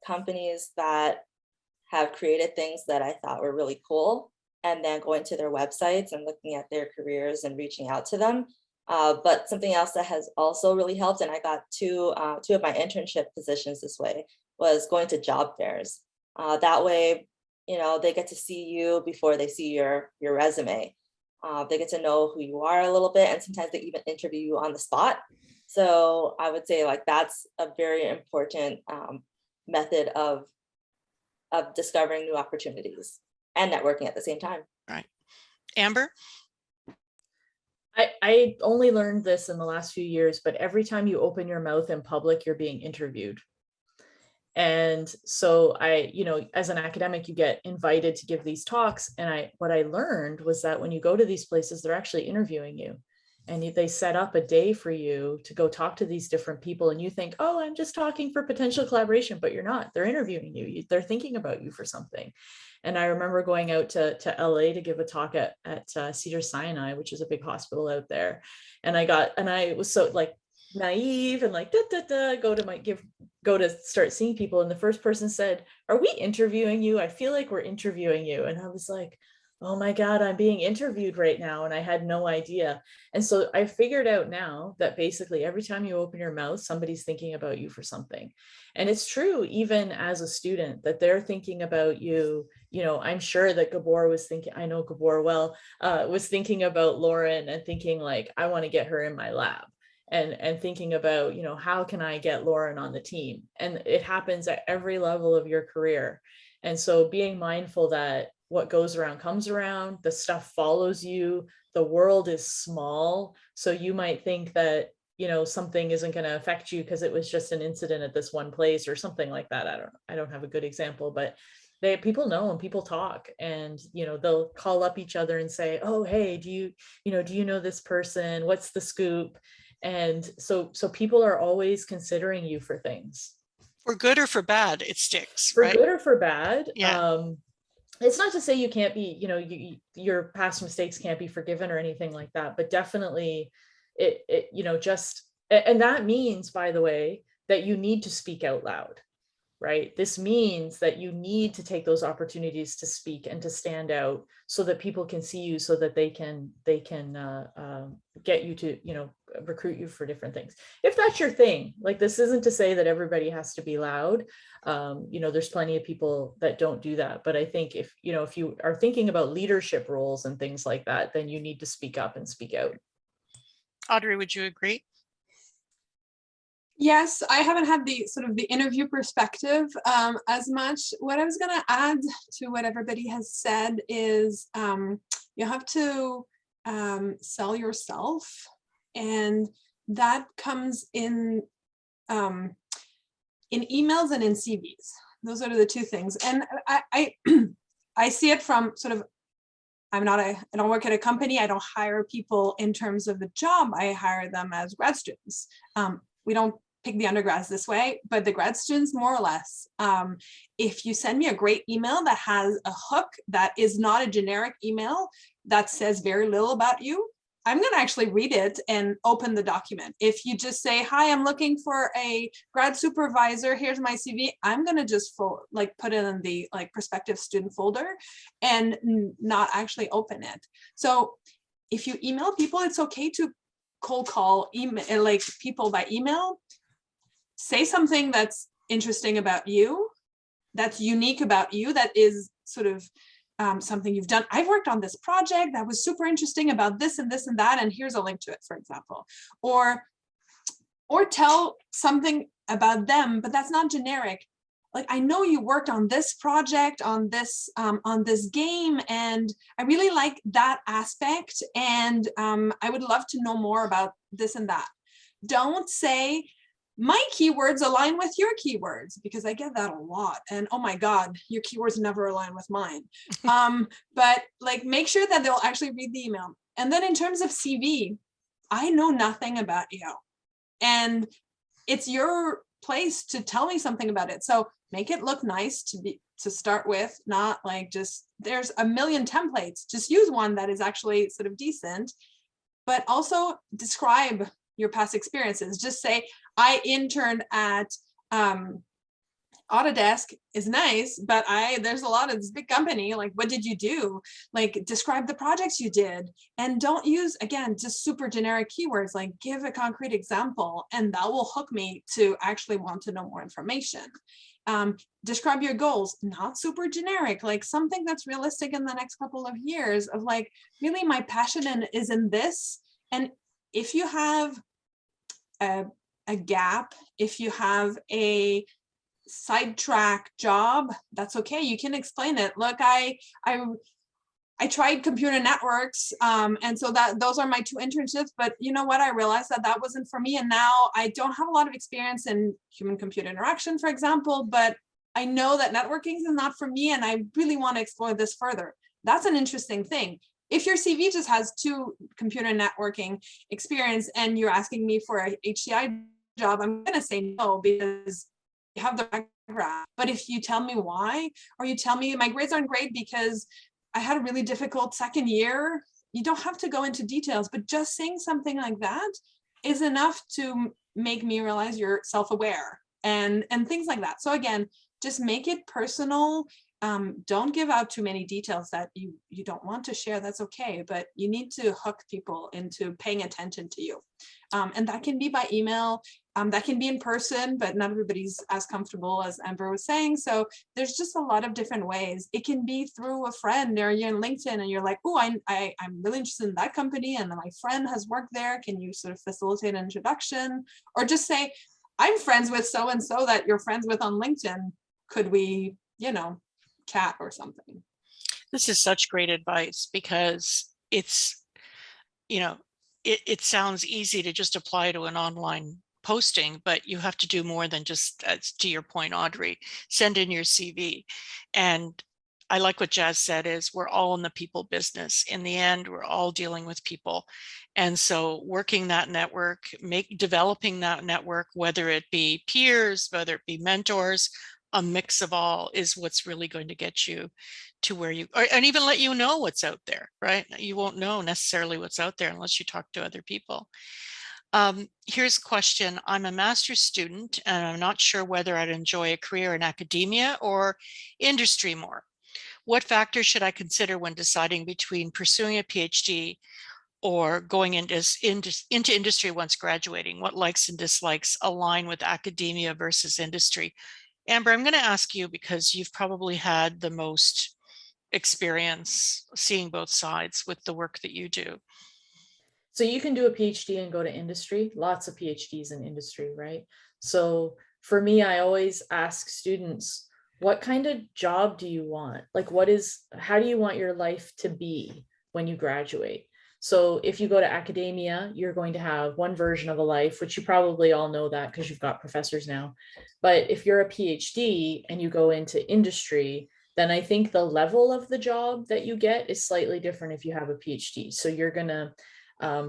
companies that have created things that I thought were really cool, and then going to their websites and looking at their careers and reaching out to them. But something else that has also really helped, and I got two of my internship positions this way, was going to job fairs. That way, they get to see you before they see your resume. They get to know who you are a little bit, and sometimes they even interview you on the spot. So I would say, like, that's a very important method of discovering new opportunities and networking at the same time. Right. Amber? I only learned this in the last few years, but every time you open your mouth in public, you're being interviewed. And so as an academic, you get invited to give these talks. And what I learned was that when you go to these places, they're actually interviewing you. And they set up a day for you to go talk to these different people. And you think, oh, I'm just talking for potential collaboration, but you're not. They're interviewing you. They're thinking about you for something. And I remember going out to LA to give a talk at Cedars-Sinai, which is a big hospital out there. And I was so like naive and like, go to start seeing people. And the first person said, are we interviewing you? I feel like we're interviewing you. And I was like, oh my God, I'm being interviewed right now. And I had no idea. And so I figured out now that basically every time you open your mouth, somebody's thinking about you for something. And it's true, even as a student, that they're thinking about you. I'm sure that Gabor was thinking, I know Gabor well, was thinking about Lauren and thinking like, I want to get her in my lab. And thinking about, how can I get Lauren on the team? And it happens at every level of your career. And so being mindful that what goes around comes around, the stuff follows you, the world is small. So you might think that, something isn't going to affect you because it was just an incident at this one place or something like that. I don't have a good example, but people know and people talk, and they'll call up each other and say, oh, hey, do you know this person? What's the scoop? And so people are always considering you for things. For good or for bad, it sticks, for right? good or for bad. Yeah. It's not to say you can't be, your past mistakes can't be forgiven or anything like that, but definitely and that means, by the way, that you need to speak out loud, right? This means that you need to take those opportunities to speak and to stand out so that people can see you, so that they can get you to, recruit you for different things. If that's your thing, like, this isn't to say that everybody has to be loud. There's plenty of people that don't do that. But I think if you are thinking about leadership roles and things like that, then you need to speak up and speak out. Audrey, would you agree? Yes, I haven't had the sort of the interview perspective as much. What I was going to add to what everybody has said is you have to sell yourself, and that comes in emails and in CVs. Those are the two things. And I I see it from sort of, I don't work at a company. I don't hire people in terms of the job. I hire them as grad students. We don't pick the undergrads this way, but the grad students more or less. If you send me a great email that has a hook that is not a generic email that says very little about you, I'm going to actually read it and open the document. If you just say, hi, I'm looking for a grad supervisor, here's my CV, I'm going to just put it in the prospective student folder and not actually open it. So if you email people, it's okay to cold call email, people by email. Say something that's interesting about you, that's unique about you, that is sort of something you've done. I've worked on this project that was super interesting about this and this and that, and here's a link to it, for example. Or tell something about them, but that's not generic. Like, I know you worked on this project, on this game, and I really like that aspect, and I would love to know more about this and that. Don't say, my keywords align with your keywords, because I get that a lot. And oh my God, your keywords never align with mine. But make sure that they'll actually read the email. And then in terms of CV, I know nothing about you. And it's your place to tell me something about it. So make it look nice to start with, not just, there's a million templates. Just use one that is actually sort of decent, but also describe your past experiences. Just say, I interned at Autodesk is nice, but there's a lot of this big company. What did you do? Describe the projects you did, and don't use, again, just super generic keywords. Give a concrete example, and that will hook me to actually want to know more information. Describe your goals, not super generic, something that's realistic in the next couple of years of really my passion is in this. And if you have a gap, if you have a sidetrack job, that's okay. You can explain it. Look, I tried computer networks, and so those are my 2 internships, but you know what? I realized that wasn't for me, and now I don't have a lot of experience in human-computer interaction, for example, but I know that networking is not for me, and I really want to explore this further. That's an interesting thing. If your CV just has 2 computer networking experience and you're asking me for a HCI job, I'm going to say no, because you have the background. But if you tell me why, or you tell me my grades aren't great because I had a really difficult second year, you don't have to go into details, but just saying something like that is enough to make me realize you're self-aware and things like that. So again, just make it personal. Don't give out too many details that you don't want to share. That's okay, but you need to hook people into paying attention to you. And that can be by email, that can be in person, but not everybody's as comfortable, as Amber was saying. So there's just a lot of different ways. It can be through a friend, or you're in LinkedIn and you're like, oh, I'm really interested in that company and my friend has worked there. Can you sort of facilitate an introduction? Or just say, I'm friends with so-and-so that you're friends with on LinkedIn. Could we, chat or something? This is such great advice, because it's, it sounds easy to just apply to an online posting, but you have to do more than just, to your point, Audrey, send in your CV. And I like what Jazz said, is we're all in the people business. In the end, we're all dealing with people. And so working that network, developing that network, whether it be peers, whether it be mentors, a mix of all, is what's really going to get you to where you are, and even let you know what's out there, right? You won't know necessarily what's out there unless you talk to other people. Here's a question. I'm a master's student and I'm not sure whether I'd enjoy a career in academia or industry more. What factors should I consider when deciding between pursuing a PhD or going into industry once graduating? What likes and dislikes align with academia versus industry? Amber, I'm going to ask you, because you've probably had the most experience seeing both sides with the work that you do. So you can do a PhD and go to industry, lots of PhDs in industry, right? So for me, I always ask students, what kind of job do you want? Like, how do you want your life to be when you graduate? So if you go to academia, you're going to have one version of a life, which you probably all know that because you've got professors now. But if you're a PhD and you go into industry, then I think the level of the job that you get is slightly different if you have a PhD. So you're going to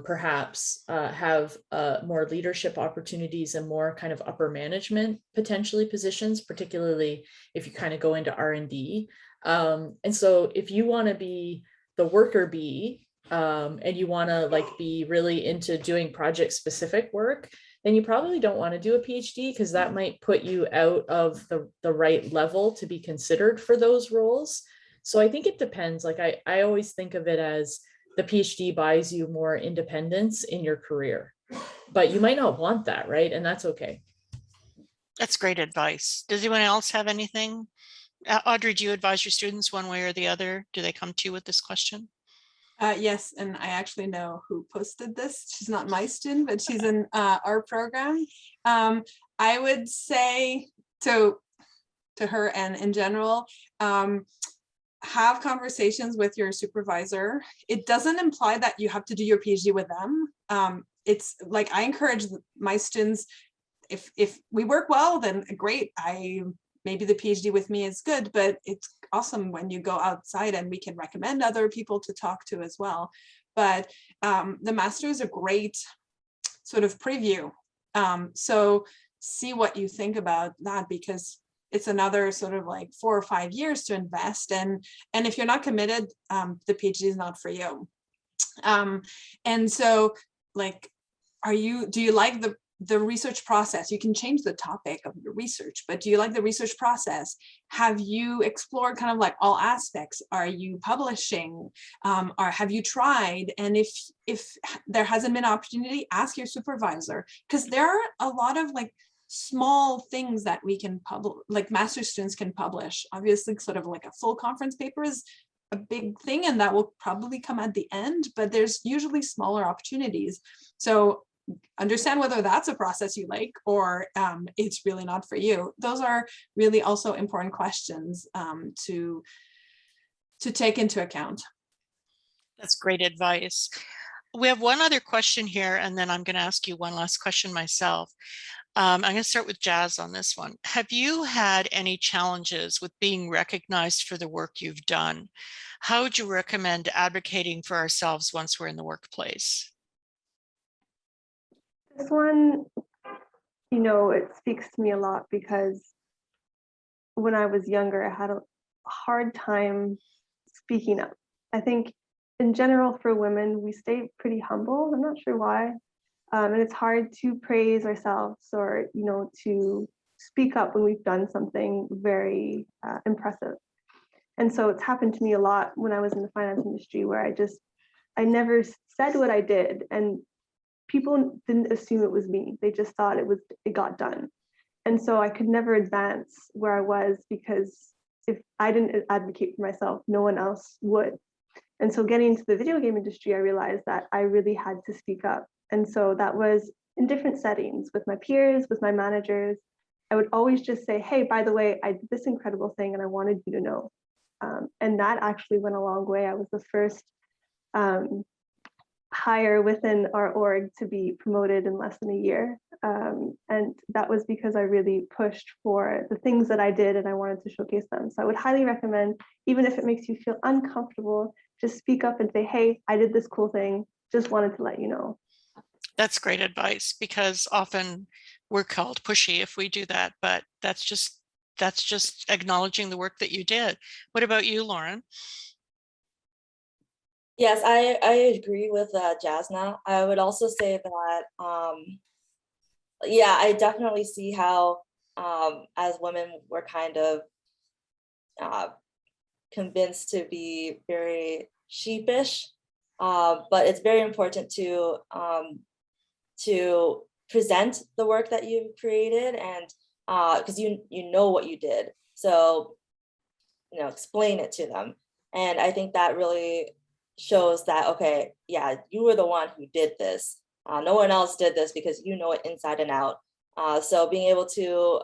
perhaps have more leadership opportunities and more kind of upper management potentially positions, particularly if you kind of go into R&D. And so if you want to be the worker bee, and you want to like be really into doing project specific work, then you probably don't want to do a PhD because that might put you out of the right level to be considered for those roles. So I think it depends. Like I always think of it as the PhD buys you more independence in your career, but you might not want that, right? And that's okay. That's great advice. Does anyone else have anything? Audrey, do you advise your students one way or the other? Do they come to you with this question? Yes, and I actually know who posted this. She's not my student, but she's in our program. I would say to her and in general, have conversations with your supervisor. It doesn't imply that you have to do your PhD with them. It's like I encourage my students, if we work well, then great. Maybe the PhD with me is good, but it's awesome when you go outside and we can recommend other people to talk to as well. But the master is a great sort of preview. So see what you think about that, because it's another sort of like 4 or 5 years to invest. And if you're not committed, the PhD is not for you. And so like, do you like the research process? You can change the topic of your research, but do you like the research process? Have you explored kind of like all aspects? Are you publishing? Or have you tried? And if there hasn't been an opportunity, ask your supervisor, because there are a lot of like small things that we can publish, like master students can publish. Obviously, sort of like a full conference paper is a big thing, and that will probably come at the end, but there's usually smaller opportunities. So understand whether that's a process you like or it's really not for you. Those are really also important questions to take into account. That's great advice. We have one other question here, and then I'm going to ask you one last question myself. I'm going to start with Jazz on this one. Have you had any challenges with being recognized for the work you've done? How would you recommend advocating for ourselves once we're in the workplace? This one, it speaks to me a lot because when I was younger, I had a hard time speaking up. I think in general for women, we stay pretty humble. I'm not sure why. And it's hard to praise ourselves or, to speak up when we've done something very impressive. And so it's happened to me a lot when I was in the finance industry where I never said what I did. And people didn't assume it was me. They just thought it got done. And so I could never advance where I was because if I didn't advocate for myself, no one else would. And so getting into the video game industry, I realized that I really had to speak up. And so that was in different settings with my peers, with my managers. I would always just say, hey, by the way, I did this incredible thing and I wanted you to know. And that actually went a long way. I was the first hire within our org to be promoted in less than a year. And that was because I really pushed for the things that I did and I wanted to showcase them. So I would highly recommend, even if it makes you feel uncomfortable, just speak up and say, hey, I did this cool thing, just wanted to let you know. That's great advice, because often we're called pushy if we do that, but that's just acknowledging the work that you did. What about you, Lauren? Yes, I agree with Jazna. I would also say that, yeah, I definitely see how as women, we're kind of convinced to be very sheepish, but it's very important to present the work that you've created, and because you know what you did, so explain it to them. And I think that really shows that, okay, yeah, you were the one who did this. No one else did this because you know it inside and out. So being able to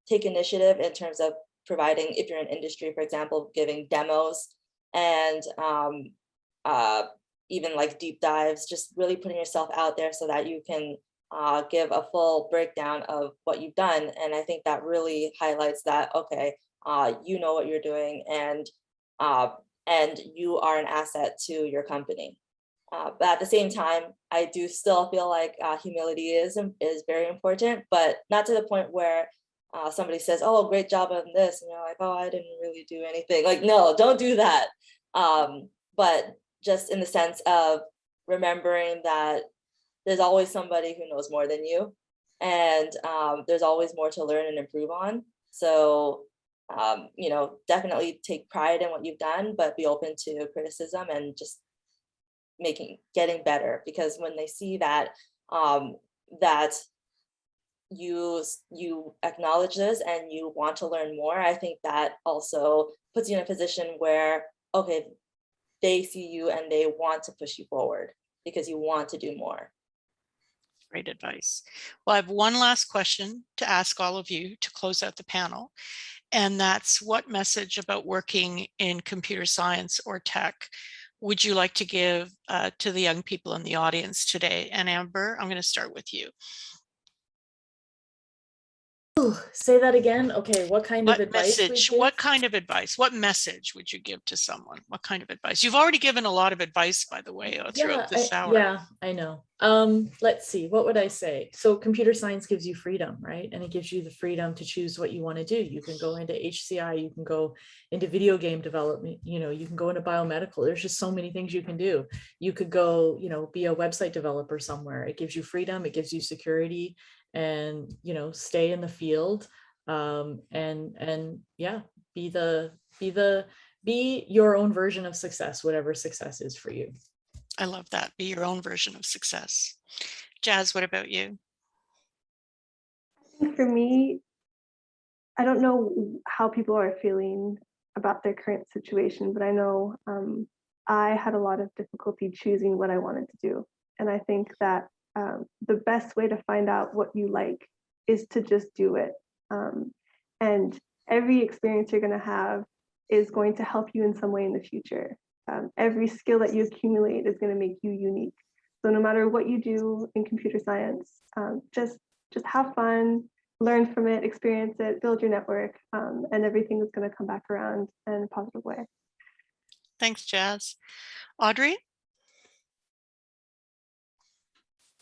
take initiative in terms of providing, if you're in industry, for example, giving demos and even like deep dives, just really putting yourself out there so that you can give a full breakdown of what you've done. And I think that really highlights that, okay, you know what you're doing, and you are an asset to your company. But at the same time, I do still feel like humility is very important, but not to the point where somebody says, "Oh, great job on this," and you're like, "Oh, I didn't really do anything." Like, no, don't do that. But just in the sense of remembering that there's always somebody who knows more than you, and there's always more to learn and improve on. So, you know, definitely take pride in what you've done, but be open to criticism and just getting better. Because when they see that that you acknowledge this and you want to learn more, I think that also puts you in a position where, okay, they see you and they want to push you forward because you want to do more. Great advice. Well, I have one last question to ask all of you to close out the panel. And that's, what message about working in computer science or tech would you like to give to the young people in the audience today? And Amber, I'm going to start with you. Say that again. Okay, what kind of advice? What kind of advice? What message would you give to someone? What kind of advice? You've already given a lot of advice, by the way, throughout this hour. Yeah, I know. Let's see, what would I say? So computer science gives you freedom, right? And it gives you the freedom to choose what you want to do. You can go into HCI, you can go into video game development, you know, you can go into biomedical. There's just so many things you can do. You could go, you know, be a website developer somewhere. It gives you freedom, it gives you security, and, you know, stay in the field. And yeah, be your own version of success, whatever success is for you. I love that. Be your own version of success. Jazz, what about you? I think for me, I don't know how people are feeling about their current situation, but I know I had a lot of difficulty choosing what I wanted to do. And I think that the best way to find out what you like is to just do it. And every experience you're going to have is going to help you in some way in the future. Every skill that you accumulate is going to make you unique. So no matter what you do in computer science, just have fun, learn from it, experience it, build your network, and everything is going to come back around in a positive way. Thanks, Jazz. Audrey?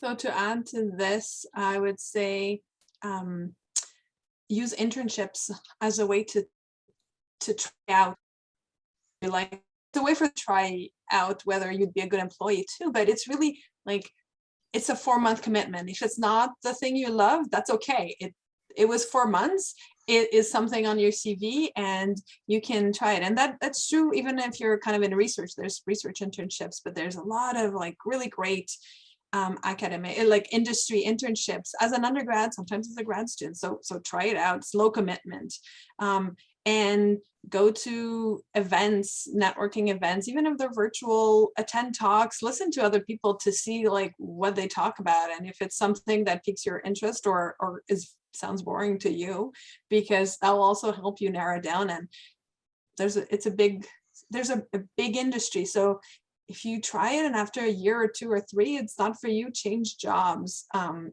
So to add to this, I would say use internships as a way to try out. Like, it's a way for try out whether you'd be a good employee too, but it's really like, it's a 4-month commitment. If it's not the thing you love, that's okay. It was 4 months. It is something on your CV and you can try it. And that's true even if you're kind of in research. There's research internships, but there's a lot of like really great academic, like industry internships as an undergrad, sometimes as a grad student. So try it out. It's low commitment. And go to events, networking events, even if they're virtual, attend talks, listen to other people to see like what they talk about. And if it's something that piques your interest or sounds boring to you, because that will also help you narrow down. And there's a big industry. So if you try it and after a year or 2 or 3, it's not for you, change jobs.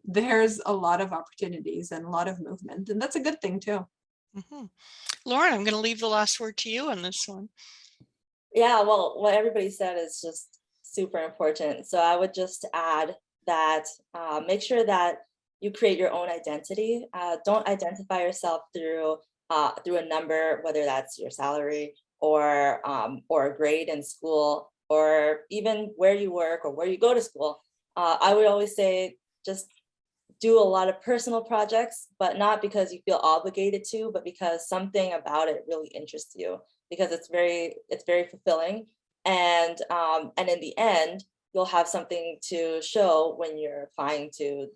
There's a lot of opportunities and a lot of movement, and that's a good thing too. Mm-hmm. Lauren, I'm going to leave the last word to you on this one. Yeah, well, what everybody said is just super important. So I would just add that make sure that you create your own identity. Don't identify yourself through a number, whether that's your salary or a grade in school, or even where you work or where you go to school. I would always say just do a lot of personal projects, but not because you feel obligated to, but because something about it really interests you, because it's very fulfilling. And in the end, you'll have something to show when you're applying to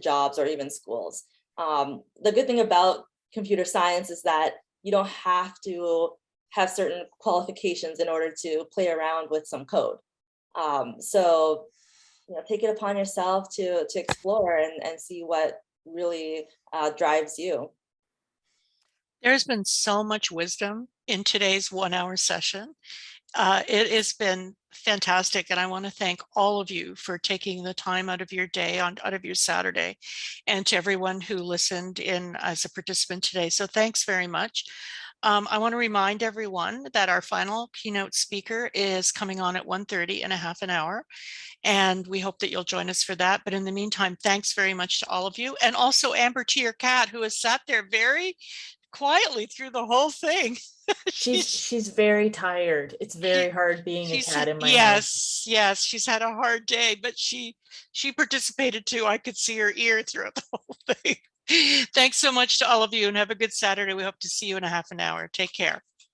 jobs or even schools. The good thing about computer science is that you don't have to have certain qualifications in order to play around with some code. So, take it upon yourself to explore and see what really drives you. There's been so much wisdom in today's 1-hour session. It has been fantastic, and I want to thank all of you for taking the time out of your day, out of your Saturday, and to everyone who listened in as a participant today. So thanks very much. I want to remind everyone that our final keynote speaker is coming on at 1:30 in a half an hour, and we hope that you'll join us for that. But in the meantime, thanks very much to all of you, and also Amber, to your cat, who has sat there very quietly through the whole thing. She's very tired. It's very hard being a cat in my house. Yes, she's had a hard day, but she participated too. I could see her ear throughout the whole thing. Thanks so much to all of you, and have a good Saturday. We hope to see you in a half an hour. Take care.